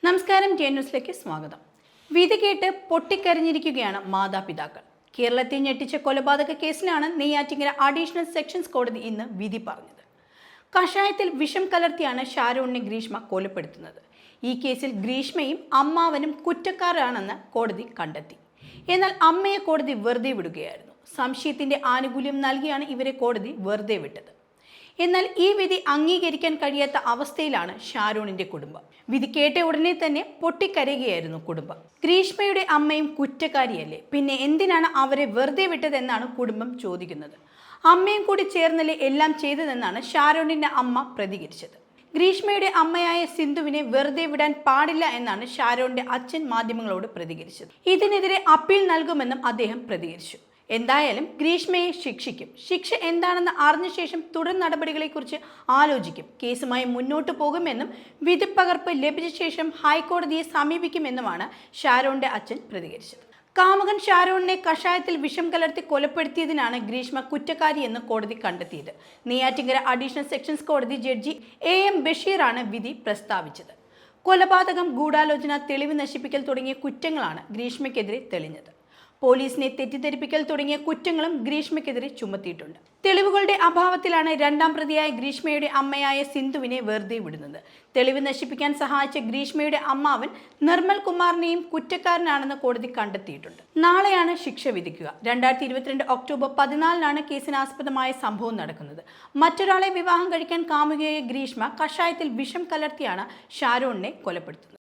നമസ്കാരം, ജെ ന്യൂസിലേക്ക് സ്വാഗതം. വിധി കേട്ട് പൊട്ടിക്കരഞ്ഞിരിക്കുകയാണ് മാതാപിതാക്കൾ. കേരളത്തെ ഞെട്ടിച്ച കൊലപാതക കേസിലാണ് നെയ്യാറ്റിങ്കര അഡീഷണൽ സെഷൻസ് കോടതി ഇന്ന് വിധി പറഞ്ഞത്. കഷായത്തിൽ വിഷം കലർത്തിയാണ് ഷാരോണിനെ ഗ്രീഷ്മ കൊലപ്പെടുത്തുന്നത്. ഈ കേസിൽ ഗ്രീഷ്മയും അമ്മാവനും കുറ്റക്കാരാണെന്ന് കോടതി കണ്ടെത്തി. എന്നാൽ അമ്മയെ കോടതി വെറുതെ വിടുകയായിരുന്നു. സംശയത്തിന്റെ ആനുകൂല്യം നൽകിയാണ് ഇവരെ കോടതി വെറുതെ വിട്ടത്. എന്നാൽ ഈ വിധി അംഗീകരിക്കാൻ കഴിയാത്ത അവസ്ഥയിലാണ് ഷാരോണിന്റെ കുടുംബം. വിധി കേട്ട ഉടനെ തന്നെ പൊട്ടിക്കരയുകയായിരുന്നു കുടുംബം. ഗ്രീഷ്മയുടെ അമ്മയും കുറ്റക്കാരിയല്ലേ, പിന്നെ എന്തിനാണ് അവരെ വെറുതെ വിട്ടതെന്നാണ് കുടുംബം ചോദിക്കുന്നത്. അമ്മയും കൂടി ചേർന്നല്ലേ എല്ലാം ചെയ്തതെന്നാണ് ഷാരോണിന്റെ അമ്മ പ്രതികരിച്ചത്. ഗ്രീഷ്മയുടെ അമ്മയായ സിന്ധുവിനെ വെറുതെ വിടാൻ പാടില്ല എന്നാണ് ഷാരോണിന്റെ അച്ഛൻ മാധ്യമങ്ങളോട് പ്രതികരിച്ചത്. ഇതിനെതിരെ അപ്പീൽ നൽകുമെന്നും അദ്ദേഹം പ്രതികരിച്ചു. എന്തായാലും ഗ്രീഷ്മയെ ശിക്ഷിക്കും. ശിക്ഷ എന്താണെന്ന് അറിഞ്ഞ ശേഷം തുടർ നടപടികളെക്കുറിച്ച് ആലോചിക്കും. കേസുമായി മുന്നോട്ടു പോകുമെന്നും വിധിപ്പകർപ്പ് ലഭിച്ച ശേഷം ഹൈക്കോടതിയെ സമീപിക്കുമെന്നുമാണ് ഷാരോണിന്റെ അച്ഛൻ പ്രതികരിച്ചത്. കാമുകൻ ഷാരോണിനെ കഷായത്തിൽ വിഷം കലർത്തി കൊലപ്പെടുത്തിയതിനാണ് ഗ്രീഷ്മ കുറ്റക്കാരിയെന്ന് കോടതി കണ്ടെത്തിയത്. നെയ്യാറ്റിങ്കര അഡീഷണൽ സെഷൻസ് കോടതി ജഡ്ജി AM ബഷീറാണ് വിധി പ്രസ്താവിച്ചത്. കൊലപാതകം, ഗൂഢാലോചന, തെളിവ് നശിപ്പിക്കൽ തുടങ്ങിയ കുറ്റങ്ങളാണ് ഗ്രീഷ്മയ്ക്കെതിരെ തെളിഞ്ഞത്. പോലീസിനെ തെറ്റിദ്ധരിപ്പിക്കൽ തുടങ്ങിയ കുറ്റങ്ങളും ഗ്രീഷ്മയ്ക്കെതിരെ ചുമത്തിയിട്ടുണ്ട്. തെളിവുകളുടെ അഭാവത്തിലാണ് രണ്ടാം പ്രതിയായ ഗ്രീഷ്മയുടെ അമ്മയായ സിന്ധുവിനെ വെറുതെ വിടുന്നത്. തെളിവ് നശിപ്പിക്കാൻ സഹായിച്ച ഗ്രീഷ്മയുടെ അമ്മാവൻ നിർമ്മൽ കുമാറിനെയും കുറ്റക്കാരനാണെന്ന് കോടതി കണ്ടെത്തിയിട്ടുണ്ട്. നാളെയാണ് ശിക്ഷ വിധിക്കുക. 2022 ഒക്ടോബർ 14 കേസിനാസ്പദമായ സംഭവം നടക്കുന്നത്. മറ്റൊരാളെ വിവാഹം കഴിക്കാൻ കാമുകയായ ഗ്രീഷ്മ കഷായത്തിൽ വിഷം കലർത്തിയാണ് ഷാരോണിനെ കൊലപ്പെടുത്തുന്നത്.